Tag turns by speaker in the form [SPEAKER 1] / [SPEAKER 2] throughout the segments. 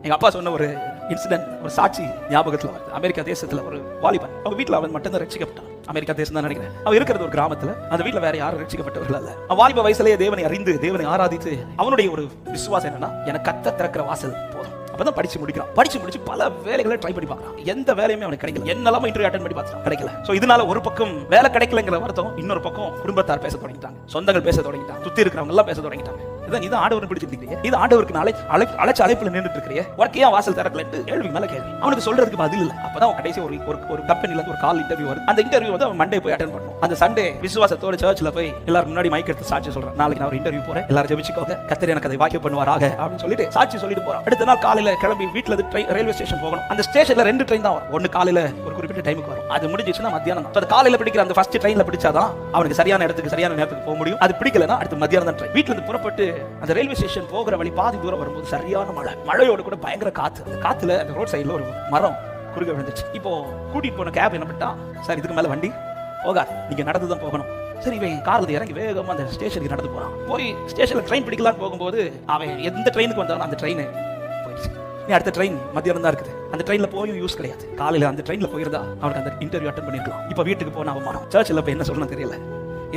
[SPEAKER 1] எங்க அப்பா சொன்ன ஒரு இன்சிடென்ட், ஒரு சாட்சி ஞாபகத்துல வருது. அமெரிக்கா தேசத்துல ஒரு வாலிபன், அவங்க வீட்டுல அவன் மட்டும் தான் ரட்சிக்கப்பட்டான். அமெரிக்கா தேசம் தான் நினைக்கிறேன். அவன் இருக்கிறது ஒரு கிராமத்துல, அந்த வீட்டுல வேற யாரும் ரட்சிக்கப்பட்டவர்கள் அல்ல. அவன் வாலிப வயசுலயே தேவனை அறிந்து தேவனை ஆராதித்து அவனுடைய ஒரு விசுவாசம் என்னன்னா, எனக்கு கத்த திறக்கிற வாசல் போதும். அப்பதான் படிச்சு முடிக்கிறான். படிச்சு முடிச்சு பல வேலைகளை ட்ரை பண்ணி பார்க்கறான். எந்த வேலையுமே அவனுக்கு கிடைக்கல. என்னெல்லாம் இன்டர்வியூ அட்டெண்ட் பண்ணி பார்த்தான், கிடைக்கல. சோ இதனால ஒரு பக்கம் வேலை கிடைக்கலங்கிற வருத்தம், இன்னொரு பக்கம் குடும்பத்தார் பேச தொடங்கிட்டாங்க, சொந்தங்கள் பேச தொடங்கிட்டாங்க, சுத்தி இருக்கிறவங்க எல்லாம் பேச தொடங்கிட்டாங்க. இது ஆண்டவருக்கு பிடிச்சிருக்கீங்க, இது ஆண்டவருக்கு நாளை அழைச்ச அழைப்புல நின்றுட்டு இருக்கிறீங்க, உனக்கு ஏன் வாசல் திறக்கலன்னு கேள்வி மேல கேள்வி. அவனுக்கு சொல்றதுக்கு பதில் இல்ல. அப்பதான் அவன் கடைசி ஒரு கம்பெனில ஒரு கால் இன்டர்வியூ வருது. அந்த இன்டர்வியூ வந்து அவன் மண்டே போய் அட்டெண்ட் பண்ணணும். அந்த சண்டே விசுவாசத்தோட சர்ச்ல போய் எல்லாரும் முன்னாடி மைக் எடுத்து சாட்சி சொல்றான். நாளைக்கு நான் ஒரு இன்டர்வியூ போறேன், எல்லாரும் ஜெபிச்சுக்கோங்க, கர்த்தர் எனக்கு அதை வாக்கியம் பண்ணுவாராக அப்படின்னு சொல்லிட்டு சாட்சி சொல்லிட்டு போறான். அடுத்த நாள் காலையில கிளம்பி வீட்டுல ரயில்வே ஸ்டேஷன் போகணும். அந்த ஸ்டேஷன்ல 2 ட்ரெயின் தான் வரும். ஒன்னு காலையில ஒரு குறிப்பிட்ட டைமுக்கு வரும், அது முடிஞ்சிச்சுன்னா மத்தியானம் தான். அது காலையில பிடிக்கிற அந்த ஃபர்ஸ்ட் ட்ரெயின்ல பிடிச்சாதான் அவனுக்கு சரியான இடத்துக்கு சரியான நேரத்துக்கு போக முடியும். அது பிடிக்கலனா அடுத்து மத்தியானம் தான் ட்ரெயின். வீட்டுல இருந்து புறப்பட்டு அந்த ரயில்வே ஸ்டேஷன் போகிற வழி பாதி தூரம் வரும்போது சரியான மழை, மழையோட கூட பயங்கர காத்து. அந்த காத்துல அந்த ரோட் சைடுல ஒரு மரம் குறுக்க விழுந்துச்சு. இப்போ கூட்டிட்டு போன கேப் என்ன பண்ணிட்டான், சார் இதுக்கு மேல வண்டி போகாது, நீங்க நடந்து தான் போகணும். சரி, இவன் கார்ல இறங்கி வேகமா அந்த ஸ்டேஷனுக்கு நடந்து போறான். போய் ஸ்டேஷன்ல ட்ரெயின் பிடிக்கலான்னு போகும்போது அவன் எந்த ட்ரெயினுக்கு வந்தாலும் அந்த ட்ரெயின் போயிடுச்சு. நீ அடுத்த ட்ரெயின் மத்தியானம் தான் இருக்குது. அந்த ட்ரெயின்ல போயும் யூஸ் கிடையாது. காலையில அந்த ட்ரெயின்ல போயிருந்தா அவனுக்கு அந்த இன்டர்வியூ அட்டெண்ட் பண்ணிருக்கலாம். இப்ப வீட்டுக்கு போன அவமானம், சர்ச்சில் போய் என்ன சொல்லணும் தெரியல.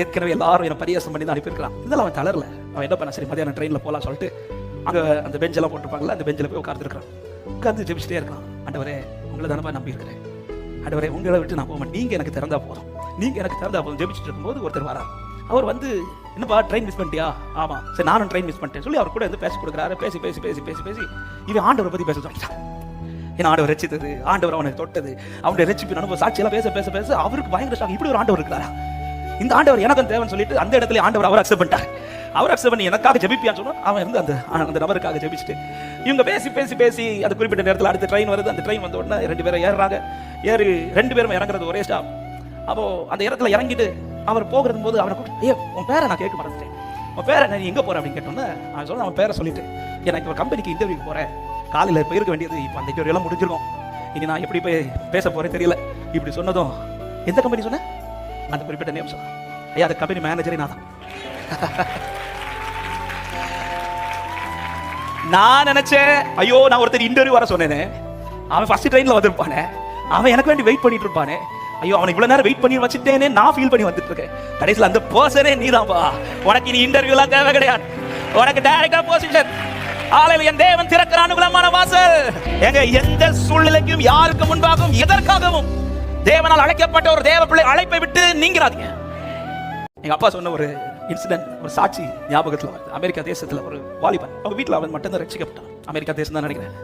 [SPEAKER 1] ஏற்கனவே எல்லாரும் என்ன பரியாசம் பண்ணி தான் அனுப்பியிருக்கலாம். இதெல்லாம் அவன் தளரல. அவன் என்ன பண்ண, சரி மத்தியானம் ட்ரெயின்ல போலாம் சொல்லிட்டு அங்க அந்த பெஞ்ச் எல்லாம் போட்டுருப்பாங்கல்ல, அந்த பெஞ்சில் போய் உட்கார்ந்துருக்கான். உட்கார்ந்து ஜெபிச்சுட்டே இருக்கான். ஆண்டவரே உங்களை தானப்பா நம்பி இருக்கிறேன், ஆண்டவரே உங்களை விட்டு நான் போவேன், நீங்க எனக்கு திறந்தா போதும், நீங்க எனக்கு திறந்தா போதும். ஜெபிச்சுட்டு இருக்கும்போது ஒருத்தர் வரார். அவர் வந்து, என்னப்பா ட்ரெயின் மிஸ் பண்ணிட்டியா? ஆமா. சரி நானும் ட்ரெயின் மிஸ் பண்ணிட்டேன் சொல்லி அவர் கூட வந்து பேசி கொடுக்குறாரு. பேசி பேசி பேசி பேசி பேசி இவன் ஆண்டவரை பத்தி பேச தொடங்கிட்டான். ஏன்னா ஆண்டவர் ரட்சித்தது, ஆண்டவர் அவனை தொட்டது, அவனுடைய ரட்சிப்பின் அனுபவ சாட்சியெல்லாம் பேச பேச பேச அவருக்கு பயங்கர ஷாக். இப்படி ஒரு ஆண்டவர் இருக்கிறாரா, இந்த ஆண்டவர் எனக்கு தேவைன்னு சொல்லிட்டு அந்த இடத்துல ஆண்டவர் அவர் அக்செப்ட் பண்ணிட்டார். அவர் அக்செப்ட் பண்ணி எனக்காக ஜெபிப்பியான்னு சொன்னா அவன் இருந்து அந்த நபருக்காக ஜெபிச்சுட்டு இவங்க பேசி பேசி பேசி அந்த குறிப்பிட்ட நேரத்தில் அடுத்த ட்ரெயின் வருது. அந்த ட்ரெயின் வந்த உடனே 2 பேரும் ஏறுறாங்க. ஏறி 2 பேரும் இறங்குறது ஒரே ஸ்டாப். அப்போ அந்த இடத்துல இறங்கிட்டு அவர் போகிறது போது அவனை கூப்பிட்டு, ஏ உன் பேரை நான் கேட்க மறந்துட்டேன், உன் பேரை நீ எங்கே போற அப்படின்னு கேட்டோன்னே அவன் சொல்ல, அவன் பேரை சொல்லிட்டு, எனக்கு ஒரு கம்பெனிக்கு இன்டர்வியூக்கு போறேன், காலையில் போயிருக்க வேண்டியது, இப்போ அந்த இன்டர்வியூ எல்லாம் முடிஞ்சிருக்கும், இனி நான் எப்படி போய் பேச போறேன் தெரியல. இப்படி சொன்னதும், எந்த கம்பெனி சொன்ன? அந்த குறிப்பிட்ட நேம் சொன்ன. ஐயா அந்த கம்பெனி மேனேஜரே நான் தான். நான் நினைச்சேன், ஐயோ நான் ஒருத்தர் இன்டர்வியூ வர சொன்னேனே, அவன் ஃபர்ஸ்ட் ட்ரெயின்ல வந்திருப்பானே, அவன் எனக்கு வேண்டி வெயிட் பண்ணிட்டு இருப்பானே, ஐயோ அவனை இவ்வளவு நேரம் வெயிட் பண்ணி வச்சுட்டேனே நான் ஃபீல் பண்ணி வந்துட்டு இருக்கேன். கடைசியில் அந்த பர்சனே நீதான்பா. உனக்கு இனி இன்டர்வியூலாம் தேவை கிடையாது, உனக்கு டைரக்டா பொசிஷன். ஆலையில் என் தேவன் திறக்கிற அனுகூலமான வாசல். எங்க எந்த சூழ்நிலைக்கும் யாருக்கு முன்பாகவும் எதற்காகவும் தேவனால் அழைக்கப்பட்ட ஒரு தேவ பிள்ளை அழைப்பை விட்டு நீங்கிறாதீங்க. எங்க அப்பா சொன்ன ஒரு இன்சிடென்ட், ஒரு சாட்சி ஞாபகத்துல வருது. அமெரிக்கா தேசத்துல ஒரு வாலிபன், அவங்க வீட்டுல அவன் மட்டும் தான் ரட்சிக்கப்பட்டான். அமெரிக்கா தேசம் தான் நினைக்கிறேன்.